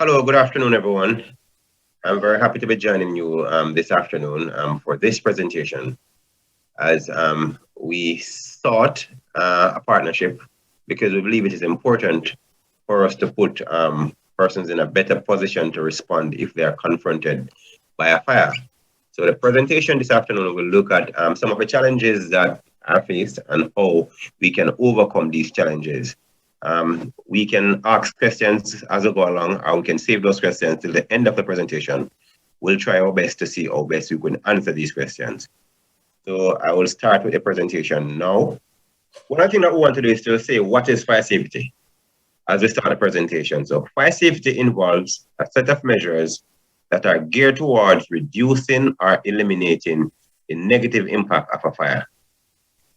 Hello, good afternoon, everyone. I'm very happy to be joining you this afternoon for this presentation as we sought a partnership because we believe it is important for us to put persons in a better position to respond if they are confronted by a fire. So the presentation this afternoon will look at some of the challenges that are faced and how we can overcome these challenges. We can ask questions as we go along, or we can save those questions till the end of the presentation. We'll try our best to see how best we can answer these questions. So I will start with the presentation now. One thing that we want to do is to say what is fire safety as we start the presentation. So fire safety involves a set of measures that are geared towards reducing or eliminating the negative impact of a fire.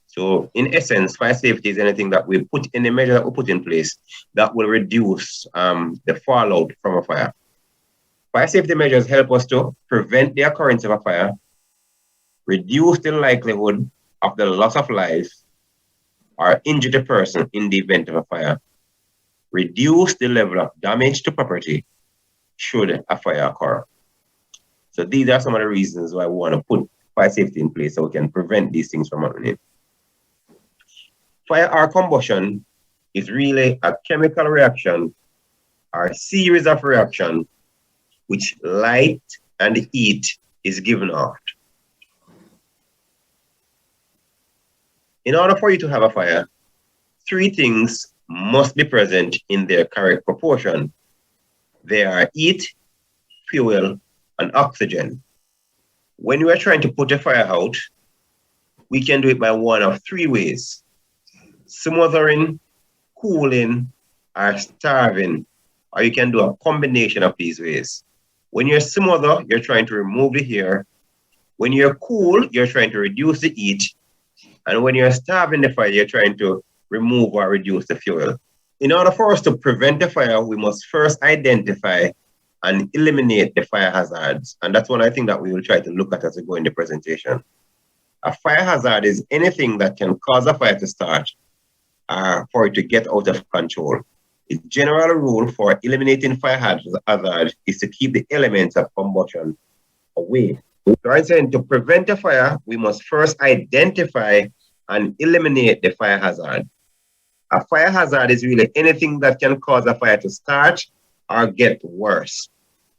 So in essence, fire safety is anything that we put in, a measure that we put in place that will reduce the fallout from a fire. Fire safety measures help us to prevent the occurrence of a fire, reduce the likelihood of the loss of life or injure the person in the event of a fire, reduce the level of damage to property should a fire occur. So these are some of the reasons why we want to put fire safety in place so we can prevent these things from happening. Fire or combustion is really a chemical reaction or a series of reactions which light and heat is given off. In order for you to have a fire, three things must be present in their correct proportion. They are heat, fuel, and oxygen. When we are trying to put a fire out, we can do it by one of three ways: smothering, cooling, or starving, or you can do a combination of these ways. When you're smother, you're trying to remove the air. When you're cool, you're trying to reduce the heat. And when you're starving the fire, you're trying to remove or reduce the fuel. In order for us to prevent a fire, we must first identify and eliminate the fire hazards. And that's one I think that we will try to look at as we go in the presentation. A fire hazard is anything that can cause a fire to start for it to get out of control. The general rule for eliminating fire hazard is to keep the elements of combustion away. So I'm saying to prevent a fire, we must first identify and eliminate the fire hazard. A fire hazard is really anything that can cause a fire to start or get worse.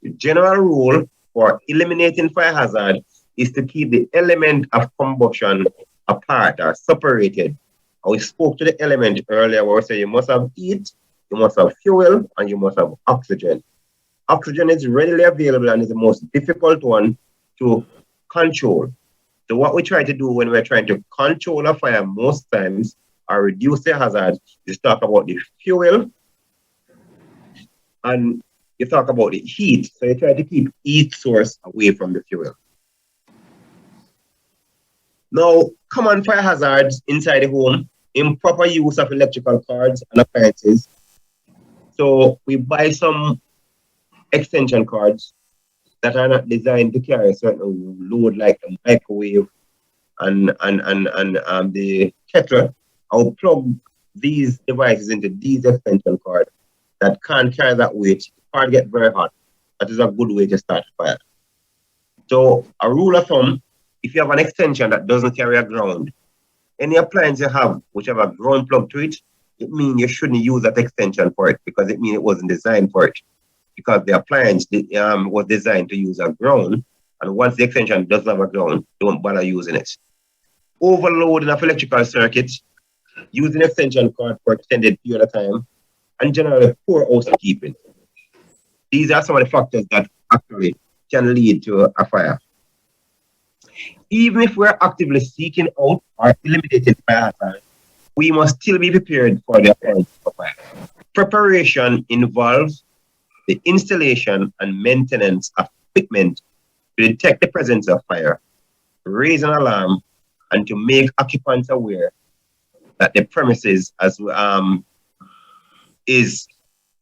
The general rule for eliminating fire hazard is to keep the element of combustion apart or separated. We spoke to the element earlier where we say you must have heat, you must have fuel, and you must have oxygen. Oxygen is readily available and is the most difficult one to control. So what we try to do when we're trying to control a fire most times or reduce the hazard is talk about the fuel and you talk about the heat. So you try to keep heat source away from the fuel. Now, common fire hazards inside the home: improper use of electrical cords and appliances. So we buy some extension cords that are not designed to carry a certain load, like the microwave and the kettle. I'll plug these devices into these extension cords that can't carry that weight. The cord get very hot. That is a good way to start a fire. So a rule of thumb: if you have an extension that doesn't carry a ground, any appliance you have which have a ground plug to it, it means you shouldn't use that extension for it because it means it wasn't designed for it. Because the appliance was designed to use a ground, and once the extension doesn't have a ground, don't bother using it. Overloading of electrical circuits, using extension cord for extended period of time, and generally poor housekeeping. These are some of the factors that actually can lead to a fire. Even if we're actively seeking out or eliminating fire hazards, we must still be prepared for the occurrence of fire. Preparation involves the installation and maintenance of equipment to detect the presence of fire, raise an alarm, and to make occupants aware that the premises is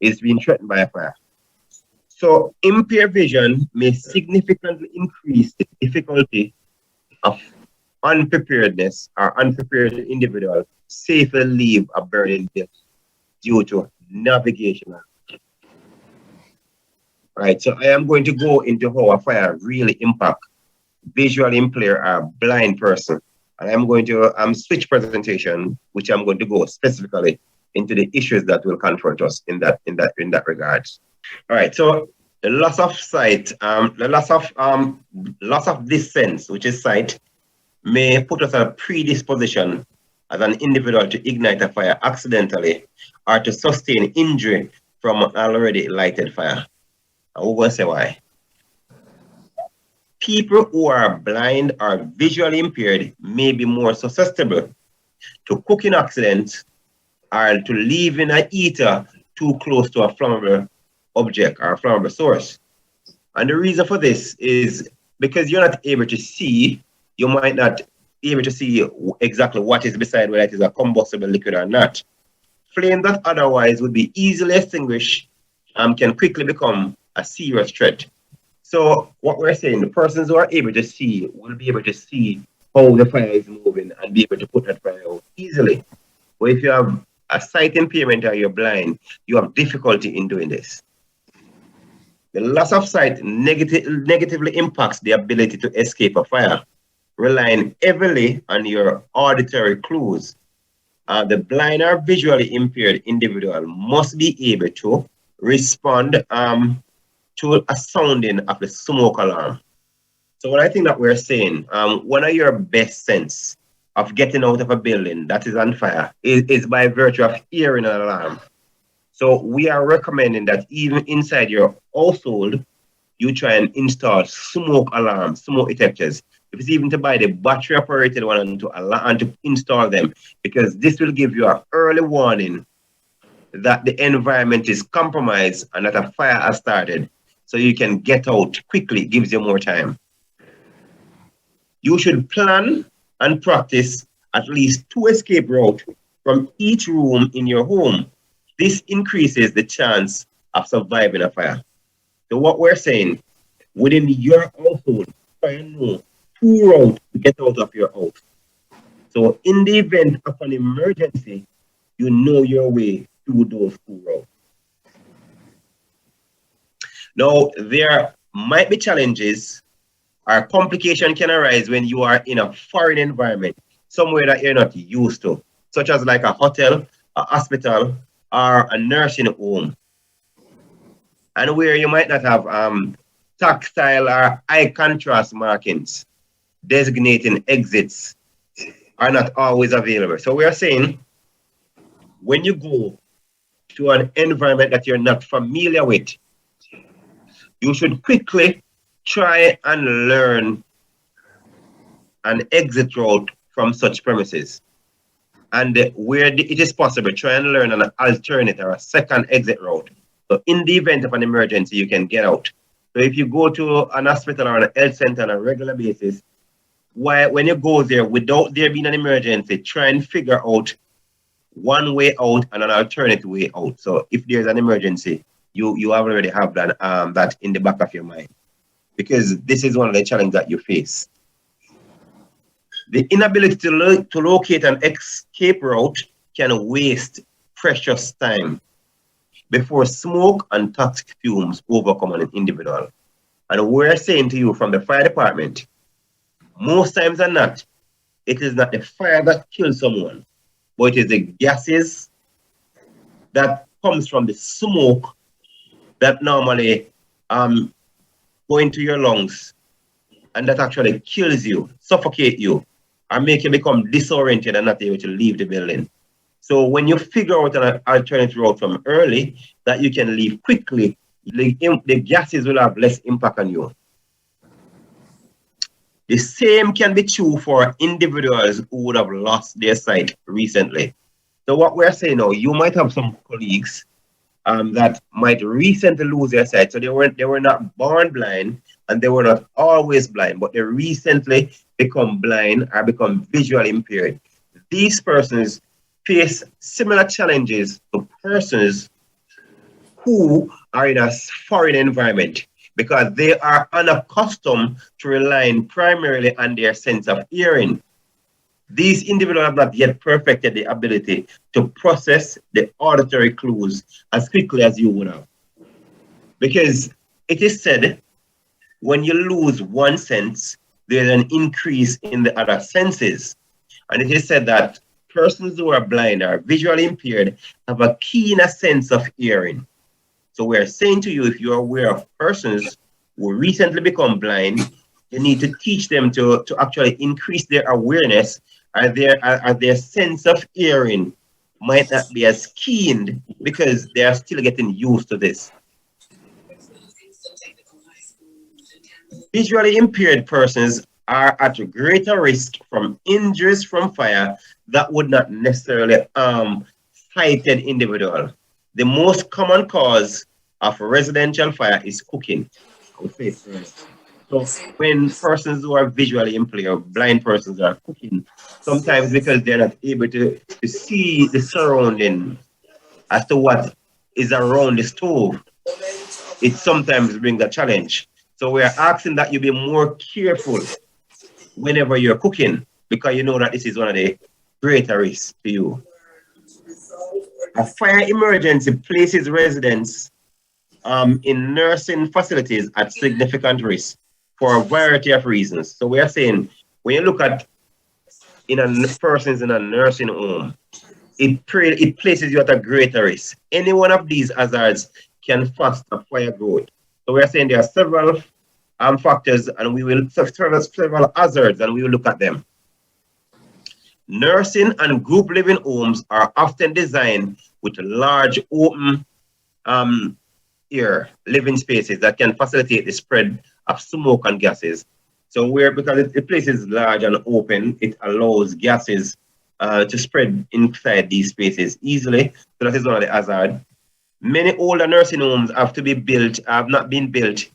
being threatened by a fire. So impaired vision may significantly increase the difficulty of unpreparedness or unprepared individual safely leave a burning building due to navigation. Right, so I am going to go into how a fire really impact visually impaired or blind person. And I'm going to switch presentation, which I'm going to go specifically into the issues that will confront us in that regard. All right, so the loss of sight, the loss of this sense, which is sight, may put us at a predisposition as an individual to ignite a fire accidentally or to sustain injury from an already lighted fire. And we're going to say why. People who are blind or visually impaired may be more susceptible to cooking accidents or to leaving a heater too close to a flammable object or a flammable source. And the reason for this is because you're not able to see, you might not be able to see exactly what is beside, whether it is a combustible liquid or not. Flame that otherwise would be easily extinguished can quickly become a serious threat. So what we're saying, the persons who are able to see will be able to see how the fire is moving and be able to put that fire out easily. But if you have a sight impairment or you're blind, you have difficulty in doing this. The loss of sight negatively impacts the ability to escape a fire, relying heavily on your auditory clues. The blind or visually impaired individual must be able to respond to a sounding of the smoke alarm. So what I think that we're saying, one of your best sense of getting out of a building that is on fire is by virtue of hearing an alarm. So we are recommending that even inside your household, you try and install smoke alarms, smoke detectors. If it's even to buy the battery operated one and to install them, because this will give you an early warning that the environment is compromised and that a fire has started. So you can get out quickly, it gives you more time. You should plan and practice at least 2 escape routes from each room in your home. This increases the chance of surviving a fire. So what we're saying, within your household, try and know 2 routes to get out of your house. So in the event of an emergency, you know your way through those 2 routes. Now, there might be challenges or complication can arise when you are in a foreign environment, somewhere that you're not used to, such as like a hotel, a hospital, or a nursing home. And where you might not have tactile or high contrast markings designating exits are not always available. So we are saying when you go to an environment that you're not familiar with, you should quickly try and learn an exit route from such premises. And where it is possible, try and learn an alternate or a second exit route. So in the event of an emergency, you can get out. So if you go to an hospital or an health center on a regular basis, when you go there without there being an emergency, try and figure out one way out and an alternate way out. So if there's an emergency, you already have that in the back of your mind, because this is one of the challenges that you face. The inability to locate an escape route can waste precious time before smoke and toxic fumes overcome an individual. And we're saying to you from the fire department, most times than not, it is not the fire that kills someone, but it is the gases that comes from the smoke that normally go into your lungs and that actually kills you, suffocate you, or make you become disoriented and not able to leave the building. So when you figure out an alternate route from early that you can leave quickly, the gases will have less impact on you. The same can be true for individuals who would have lost their sight recently. So what we're saying now, you might have some colleagues that might recently lose their sight. So they were not born blind and they were not always blind, but they recently become blind or become visually impaired. These persons face similar challenges to persons who are in a foreign environment because they are unaccustomed to relying primarily on their sense of hearing. These individuals have not yet perfected the ability to process the auditory clues as quickly as you would have. Because it is said when you lose one sense, there's an increase in the other senses. And it is said that persons who are blind or visually impaired have a keener sense of hearing. So we're saying to you, if you're aware of persons who recently become blind, you need to teach them to actually increase their awareness, or their sense of hearing might not be as keen because they are still getting used to this. Visually impaired persons are at greater risk from injuries from fire that would not necessarily harm sighted individual. The most common cause of residential fire is cooking. I would say it first. So when persons who are visually impaired or blind persons are cooking, sometimes because they're not able to see the surrounding as to what is around the stove, it sometimes brings a challenge. So we are asking that you be more careful whenever you're cooking, because you know that this is one of the greater risks to you. A fire emergency places residents in nursing facilities at significant risk for a variety of reasons. So we are saying when you look at persons in a nursing home, it places you at a greater risk. Any one of these hazards can foster fire growth. So we are saying there are several factors, and we will several hazards, and we will look at them. Nursing and group living homes are often designed with large open air living spaces that can facilitate the spread of smoke and gases. So because the place is large and open, it allows gases to spread inside these spaces easily. So that is one of the hazards. Many older nursing homes have not been built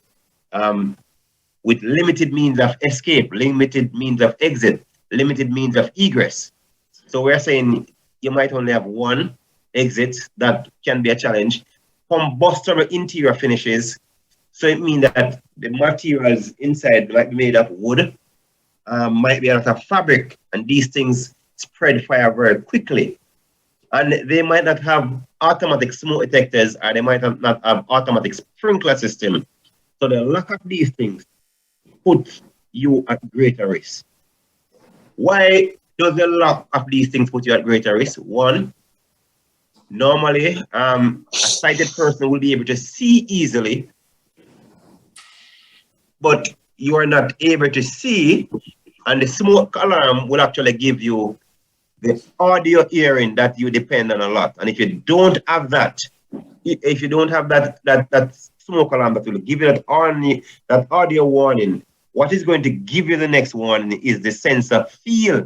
with limited means of escape, limited means of exit, limited means of egress. So we're saying you might only have one exit. That can be a challenge. Combustible interior finishes. So it means that the materials inside might be made of wood, might be out of fabric, and these things spread fire very quickly. And they might not have automatic smoke detectors, or they might not have automatic sprinkler system. So the lack of these things puts you at greater risk. Why does the lack of these things put you at greater risk? One, normally a sighted person will be able to see easily, but you are not able to see, and the smoke alarm will actually give you the audio hearing that you depend on a lot. And if you don't have that, that smoke alarm that will give you that audio warning, what is going to give you the next one is the sense of feel,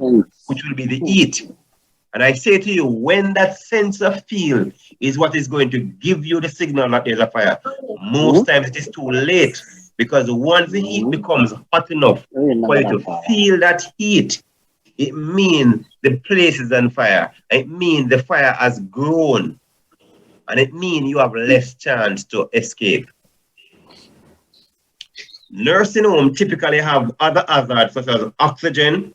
which will be the heat. And I say to you, when that sense of feel is what is going to give you the signal that there's a fire, most times it is too late, because once the heat becomes hot enough for you to feel that heat, it means the place is on fire. It means the fire has grown, and it means you have less chance to escape. Nursing homes typically have other hazards such as oxygen.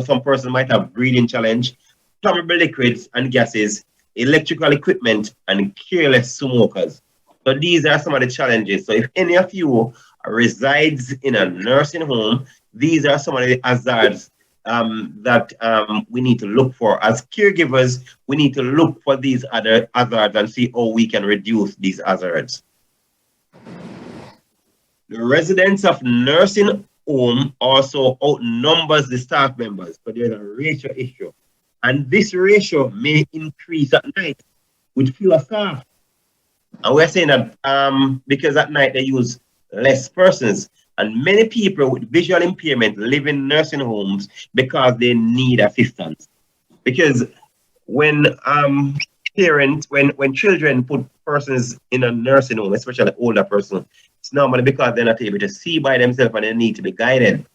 Some persons might have breathing challenge, flammable liquids and gases, electrical equipment, and careless smokers. So these are some of the challenges. So if any of you resides in a nursing home, these are some of the hazards that we need to look for. As caregivers, we need to look for these other hazards and see how we can reduce these hazards. The residents of nursing home also outnumbers the staff members, so there's a ratio issue. And this ratio may increase at night with fewer staff. And we're saying that because at night they use less persons, and many people with visual impairment live in nursing homes because they need assistance. Because when children put persons in a nursing home, especially older person, it's normally because they're not able to see by themselves and they need to be guided.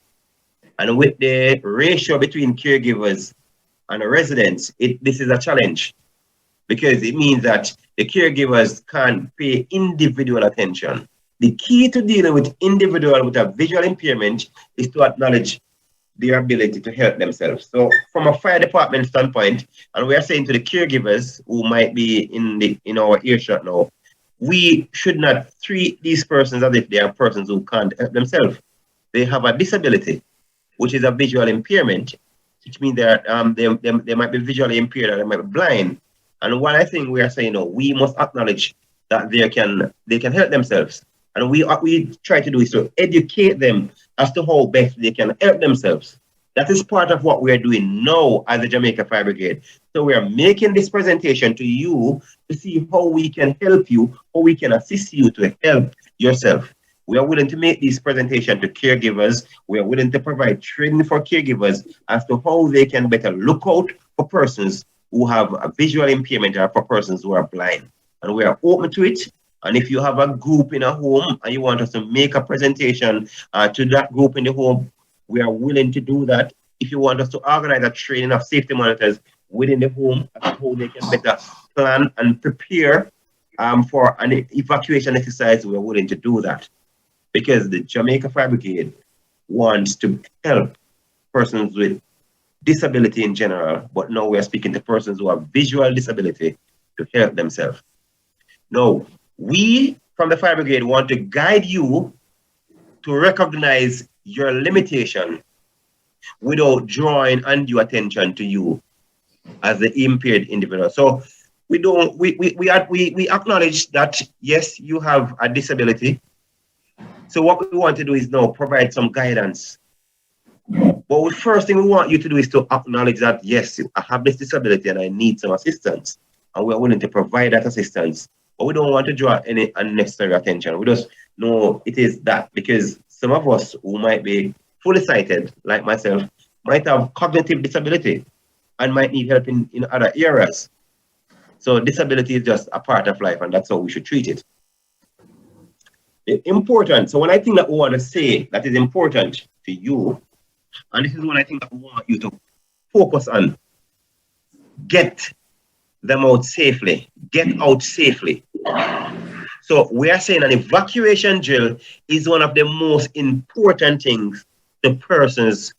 And with the ratio between caregivers and the residents, this is a challenge, because it means that the caregivers can't pay individual attention. The key to dealing with individuals with a visual impairment is to acknowledge their ability to help themselves. So from a fire department standpoint, and we are saying to the caregivers who might be in our earshot now, we should not treat these persons as if they are persons who can't help themselves. They have a disability, which is a visual impairment, which means they might be visually impaired or they might be blind. And what I think we are saying, we must acknowledge that they can help themselves. And what we try to do is to educate them as to how best they can help themselves. That is part of what we are doing now as the Jamaica Fire Brigade. So we are making this presentation to you to see how we can help you, how we can assist you to help yourself. We are willing to make this presentation to caregivers. We are willing to provide training for caregivers as to how they can better look out for persons who have a visual impairment or for persons who are blind. And we are open to it. And if you have a group in a home and you want us to make a presentation to that group in the home, we are willing to do that. If you want us to organize a training of safety monitors within the home, as to how they can better plan and prepare for an evacuation exercise, we are willing to do that. Because the Jamaica Fire Brigade wants to help persons with disability in general, but now we are speaking to persons who have visual disability to help themselves. Now, we from the Fire Brigade want to guide you to recognize your limitation without drawing undue attention to you as the impaired individual. So we acknowledge that yes, you have a disability. So what we want to do is now provide some guidance. But the first thing we want you to do is to acknowledge that yes, I have this disability and I need some assistance, and we're willing to provide that assistance. But we don't want to draw any unnecessary attention. We just know it is that because some of us who might be fully sighted, like myself, might have cognitive disability and might need help in other areas. So disability is just a part of life, and that's how we should treat it. Important. So when I think that we want to say that is important to you, and this is what I think that we want you to focus on, get them out safely. Get out safely. So we are saying an evacuation drill is one of the most important things to persons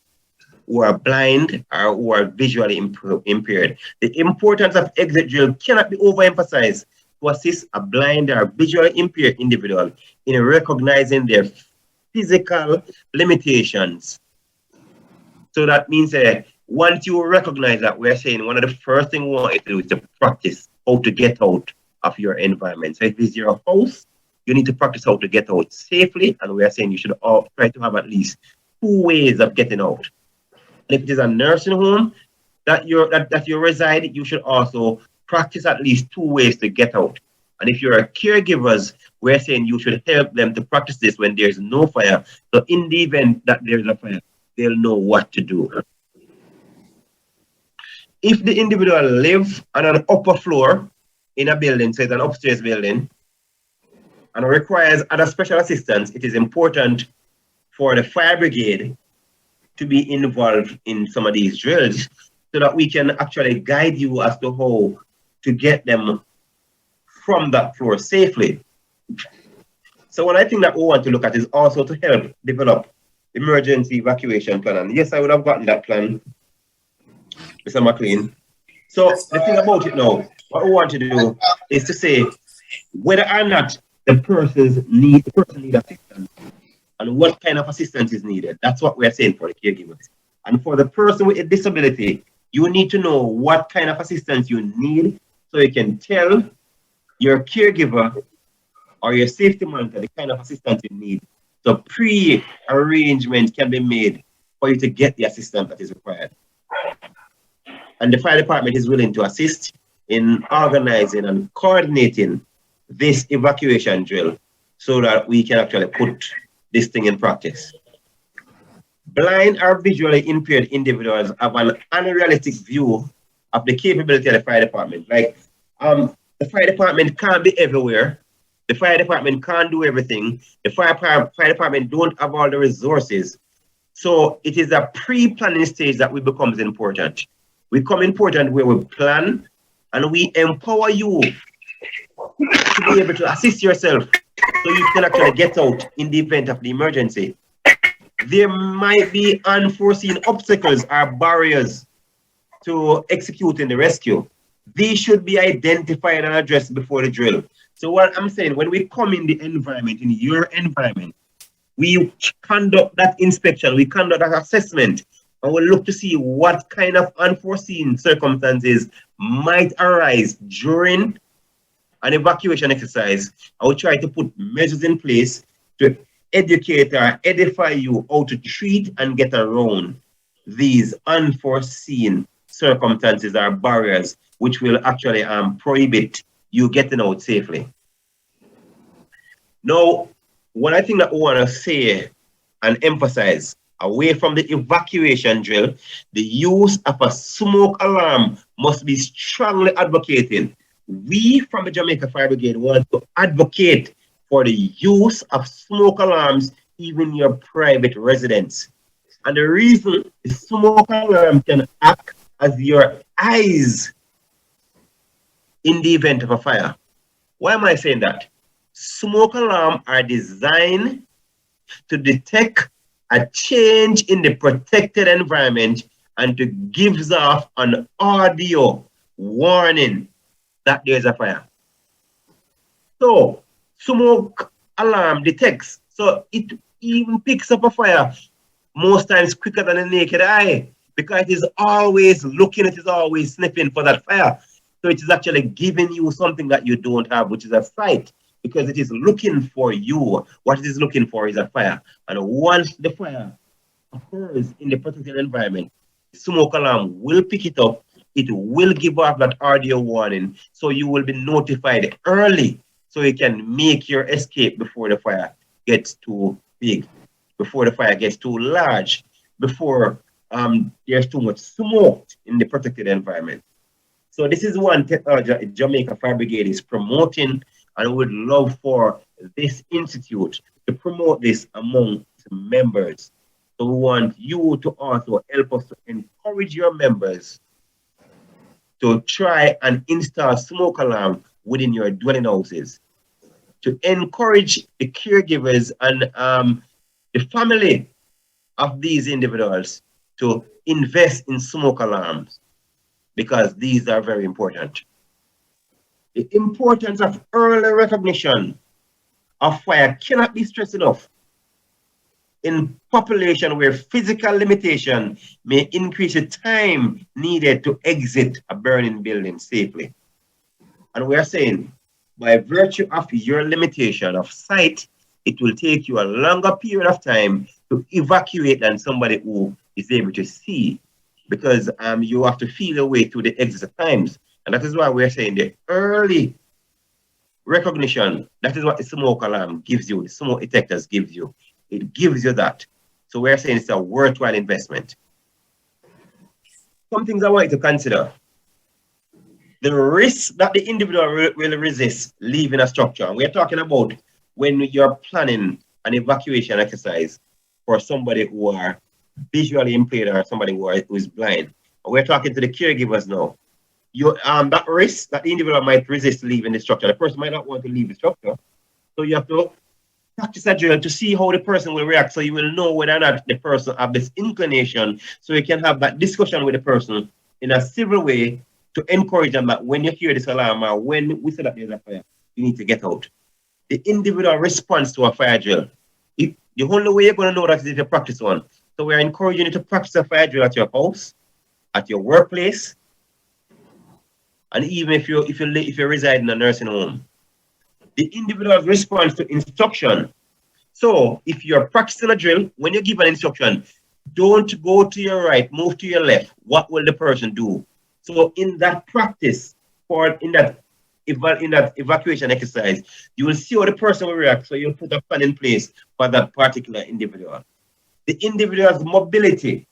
who are blind or who are visually impaired. The importance of exit drill cannot be overemphasized to assist a blind or visually impaired individual in recognizing their physical limitations. So that means once you recognize that, we're saying one of the first things we want you to do is to practice how to get out of your environment. So if it's your house, you need to practice how to get out safely, and we are saying you should all try to have at least 2 ways of getting out. And if it is a nursing home that you reside, you should also practice at least 2 ways to get out. And if you're caregivers, we're saying you should help them to practice this when there's no fire. So in the event that there's a fire, they'll know what to do. If the individual lives on an upper floor in a building, say it's an upstairs building, and requires other special assistance, it is important for the fire brigade to be involved in some of these drills so that we can actually guide you as to how to get them from that floor safely. So one I think that we want to look at is also to help develop emergency evacuation plan. And yes, I would have gotten that plan, Mr. McLean. So the thing about it now, what we want to do is to say whether or not the person needs assistance and what kind of assistance is needed. That's what we're saying for the caregivers. And for the person with a disability, you need to know what kind of assistance you need so you can tell your caregiver or your safety monitor the kind of assistance you need. So pre-arrangement can be made for you to get the assistance that is required. And the fire department is willing to assist in organizing and coordinating this evacuation drill so that we can actually put this thing in practice. Blind or visually impaired individuals have an unrealistic view of the capability of the fire department. Like, the fire department can't be everywhere. The fire department can't do everything. The fire department don't have all the resources. So it is a pre-planning stage that we becomes important. We become important where we plan and we empower you to be able to assist yourself so you can actually get out in the event of the emergency. There might be unforeseen obstacles or barriers to executing the rescue. These should be identified and addressed before the drill So what I'm saying, when we come in the environment, in your environment, we conduct that inspection, we conduct that assessment, and we look to see what kind of unforeseen circumstances might arise during an evacuation exercise. I will try to put measures in place to educate or edify you how to treat and get around these unforeseen circumstances or barriers which will actually prohibit you getting out safely. Now, one I think that I want to say and emphasize, away from the evacuation drill, the use of a smoke alarm must be strongly advocated. We from the Jamaica Fire Brigade want to advocate for the use of smoke alarms even in your private residence. And the reason the smoke alarm can act as your eyes in the event of a fire. Why am I saying that? Smoke alarms are designed to detect a change in the protected environment and to give off an audio warning that there's a fire. So, smoke alarm detects, so it even picks up a fire most times quicker than the naked eye because it is always looking, it is always sniffing for that fire. So it is actually giving you something that you don't have, which is a sight, because it is looking for you. What it is looking for is a fire. And once the fire occurs in the protected environment, the smoke alarm will pick it up. It will give off that audio warning. So you will be notified early so you can make your escape before the fire gets too big, before the fire gets too large, before there's too much smoke in the protected environment. So this is one technology Jamaica Fire Brigade is promoting, and I would love for this institute to promote this among members. So we want you to also help us to encourage your members to try and install smoke alarm within your dwelling houses, to encourage the caregivers and the family of these individuals to invest in smoke alarms, because these are very important. The importance of early recognition of fire cannot be stressed enough. In population where physical limitation may increase the time needed to exit a burning building safely. And we are saying, by virtue of your limitation of sight, it will take you a longer period of time to evacuate than somebody who is able to see, because you have to feel your way through the exit times. And that is why we're saying the early recognition, that is what the smoke alarm gives you, the smoke detectors gives you. It gives you that. So we're saying it's a worthwhile investment. Some things I want you to consider. The risk that the individual will resist leaving a structure. And we're talking about when you're planning an evacuation exercise for somebody who are visually impaired or somebody who is blind. And we're talking to the caregivers now. That risk that the individual might resist leaving the structure. The person might not want to leave the structure. So you have to practice a drill to see how the person will react, so you will know whether or not the person have this inclination, so you can have that discussion with the person in a civil way to encourage them that when you hear this alarm or when we say that there's a fire, you need to get out. The individual response to a fire drill, the only way you're going to know that is if you practice one. So we're encouraging you to practice a fire drill at your house, at your workplace, and even if you reside in a nursing home. The individual's response to instruction. So if you're practicing a drill, when you give an instruction, don't go to your right, move to your left. What will the person do? So in that practice, in that evacuation exercise, you will see how the person will react. So you'll put a plan in place for that particular individual. The individual's mobility,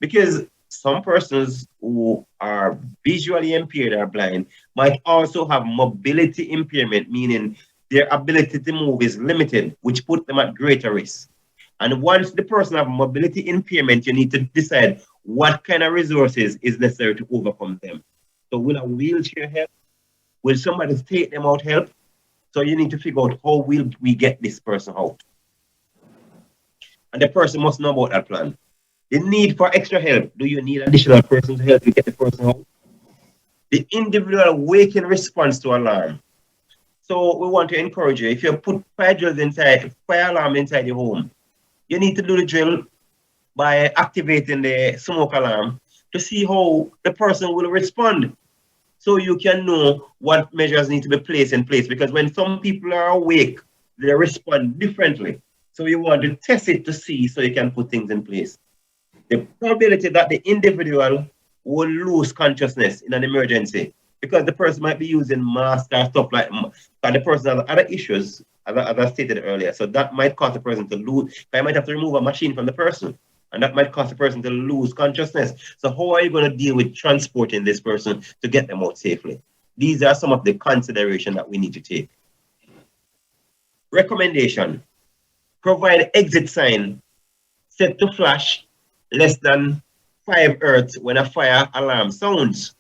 because some persons who are visually impaired or blind might also have mobility impairment, meaning their ability to move is limited, which puts them at greater risk. And once the person has mobility impairment, you need to decide what kind of resources is necessary to overcome them. So will a wheelchair help? Will somebody take them out help? So you need to figure out how will we get this person out. And the person must know about that plan. The need for extra help. Do you need additional person to help you get the person out? The individual waking response to alarm. So we want to encourage you, if you put fire drills inside, fire alarm inside your home, you need to do the drill by activating the smoke alarm to see how the person will respond. So you can know what measures need to be placed in place. Because when some people are awake, they respond differently. So you want to test it to see so you can put things in place. The probability that the individual will lose consciousness in an emergency because the person might be using mask or stuff like that. And the person has other issues, as I stated earlier. So that might cause the person to lose. I might have to remove a machine from the person, and that might cause the person to lose consciousness. So how are you going to deal with transporting this person to get them out safely? These are some of the considerations that we need to take. Recommendation: provide exit sign set to flash less than 5 hertz when a fire alarm sounds.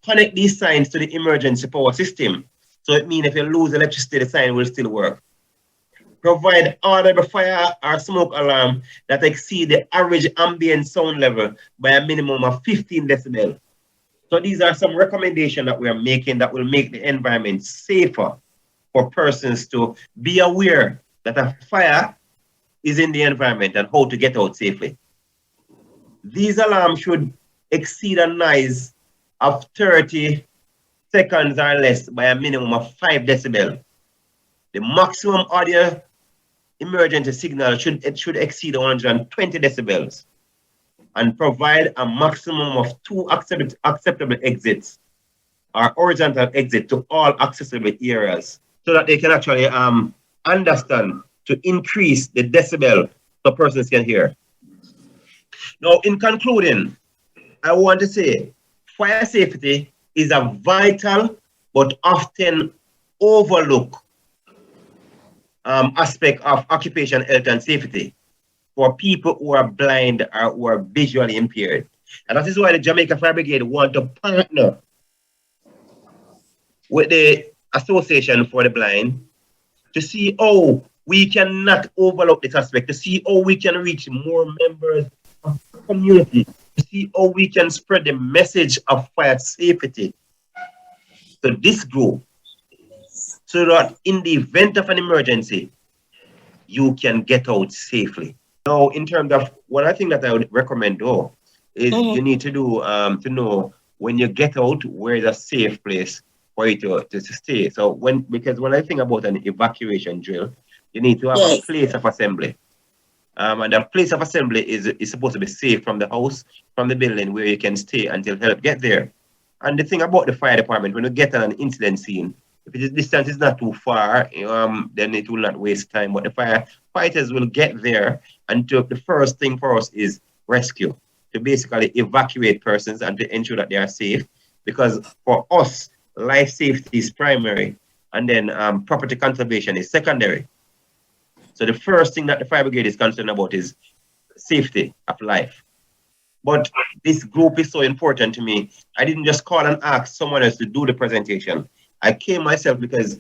Connect these signs to the emergency power system. So it means if you lose electricity, the sign will still work. Provide audible fire or smoke alarm that exceed the average ambient sound level by a minimum of 15 decibels. So these are some recommendations that we are making that will make the environment safer for persons to be aware that a fire is in the environment and how to get out safely. These alarms should exceed a noise of 30 seconds or less by a minimum of 5 decibels. The maximum audio emergency signal should exceed 120 decibels and provide a maximum of 2 acceptable exits or horizontal exit to all accessible areas so that they can actually understand to increase the decibel so persons can hear. Now, in concluding, I want to say fire safety is a vital but often overlooked aspect of occupation health and safety for people who are blind or who are visually impaired. And that is why the Jamaica Fire Brigade want to partner with the Association for the Blind to see how we cannot overlook this aspect, to see how we can reach more members of the community, to see how we can spread the message of fire safety to this group so that in the event of an emergency, you can get out safely. Now, in terms of what I think that I would recommend though, is you need to do to know when you get out, where is a safe place for you to stay. So because when I think about an evacuation drill, you need to have a place of assembly. And the place of assembly is supposed to be safe from the house, from the building where you can stay until help get there. And the thing about the fire department, when you get on an incident scene, if the distance is not too far, then it will not waste time. But the firefighters will get there, and the first thing for us is rescue, to basically evacuate persons and to ensure that they are safe. Because for us, life safety is primary, and then property conservation is secondary. So the first thing that the fire brigade is concerned about is safety of life. But this group is so important to me. I didn't just call and ask someone else to do the presentation. I came myself because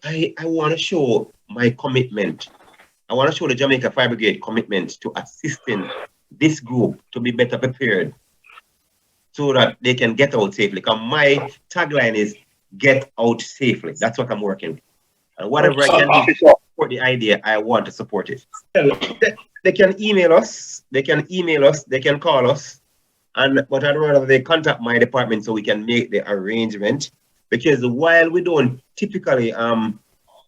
I want to show my commitment. I want to show the Jamaica Fire Brigade commitment to assisting this group to be better prepared so that they can get out safely. Because my tagline is get out safely. That's what I'm working with. And whatever I can do to support the idea, I want to support it. They can email us, they can call us, but I'd rather they contact my department so we can make the arrangement. Because while we don't typically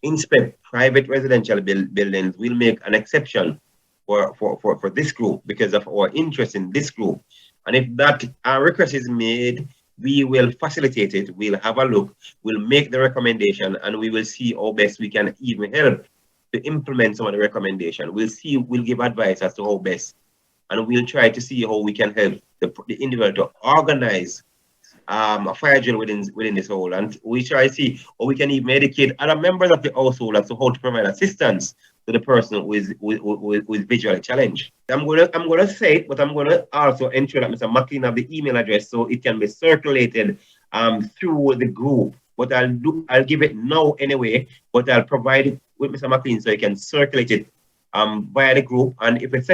inspect private residential buildings, we'll make an exception for this group because of our interest in this group. And if that request is made, we will facilitate it, we'll have a look, we'll make the recommendation, and we will see how best we can even help to implement some of the recommendation. We'll give advice as to how best, and we'll try to see how we can help the individual to organize a fire drill within this hole, and we try to see how we can even educate other members of the household as to how to provide assistance to the person who is visually challenged. I'm gonna say it, but I'm gonna also ensure that Mr. McLean have the email address so it can be circulated through the group. But I'll give it now anyway, but I'll provide it with Mr. McLean so he can circulate it via the group. And if this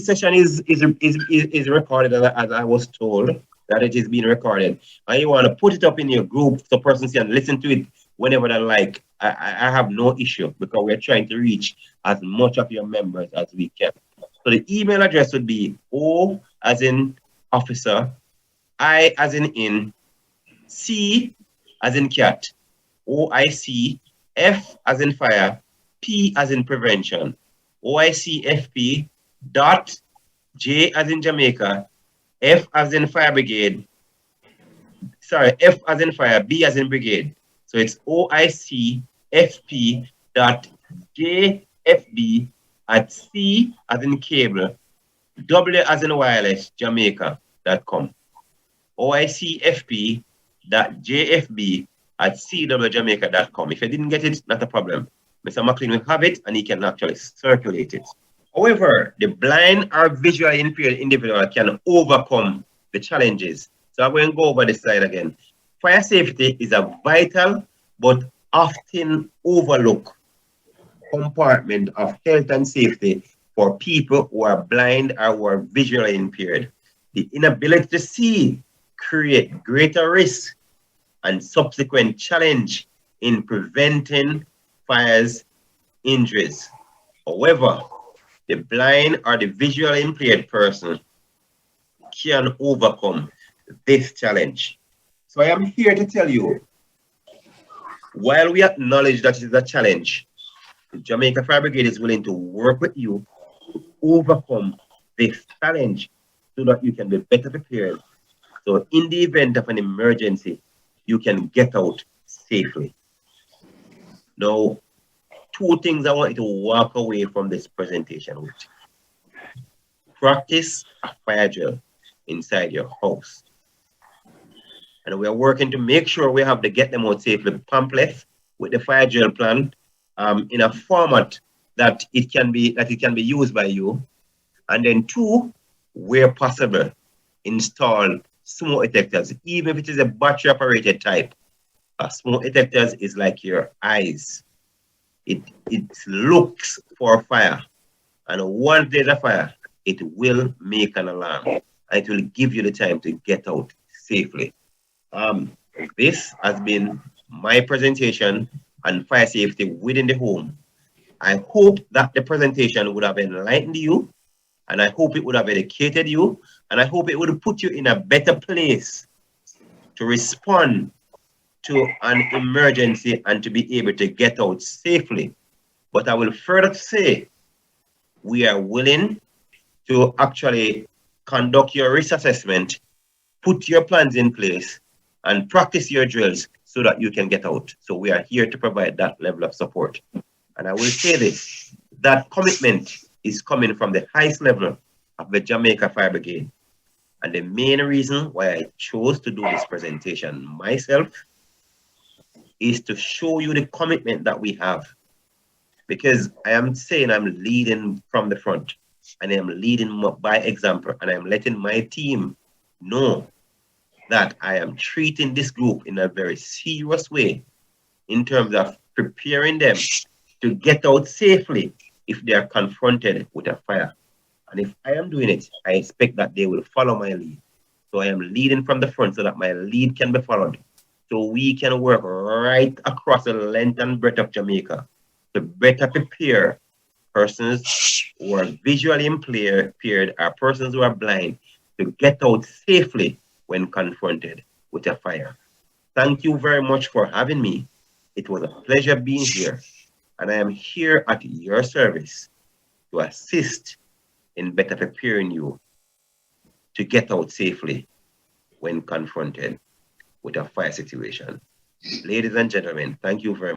session is recorded as I was told, that it is being recorded, and you want to put it up in your group so persons can listen to it whenever they like, I have no issue because we're trying to reach as much of your members as we can. So the email address would be O as in officer, I as in, C as in cat, OIC, F as in fire, P as in prevention, OICFP dot J as in Jamaica, F as in fire brigade, sorry, F as in fire, B as in brigade. So it's OICFP dot JFB at C as in cable, W as in wireless, Jamaica.com. OICFP dot JFB at CWJamaica.com. If you didn't get it, not a problem. Mr. McLean will have it and he can actually circulate it. However, the blind or visually impaired individual can overcome the challenges. So I'm going to go over this slide again. Fire safety is a vital but often overlooked compartment of health and safety for people who are blind or who are visually impaired. The inability to see creates greater risk and subsequent challenge in preventing fires, injuries. However, the blind or the visually impaired person can overcome this challenge. So I am here to tell you, while we acknowledge that it is a challenge, the Jamaica Fire Brigade is willing to work with you to overcome this challenge so that you can be better prepared. So in the event of an emergency, you can get out safely. Now, two things I want you to walk away from this presentation with. Practice a fire drill inside your house. And we are working to make sure we have the Get Them Out Safely pamphlet with the fire drill plan in a format that it can be used by you. And then two, where possible, install smoke detectors, even if it is a battery operated type. Smoke detectors is like your eyes. It looks for fire, and once there's a fire, it will make an alarm, and it will give you the time to get out safely. This has been my presentation on fire safety within the home. I hope that the presentation would have enlightened you, and I hope it would have educated you, and I hope it would put you in a better place to respond to an emergency and to be able to get out safely. But I will further say, we are willing to actually conduct your risk assessment, put your plans in place, and practice your drills so that you can get out. So we are here to provide that level of support. And I will say this, that commitment is coming from the highest level of the Jamaica Fire Brigade. And the main reason why I chose to do this presentation myself is to show you the commitment that we have. Because I am saying I'm leading from the front, and I am leading by example, and I'm letting my team know that I am treating this group in a very serious way in terms of preparing them to get out safely if they are confronted with a fire. And if I am doing it, I expect that they will follow my lead. So I am leading from the front so that my lead can be followed. So we can work right across the length and breadth of Jamaica to better prepare persons who are visually impaired or persons who are blind to get out safely when confronted with a fire. Thank you very much for having me. It was a pleasure being here, and I am here at your service to assist in better preparing you to get out safely when confronted with a fire situation. Ladies and gentlemen, thank you very much.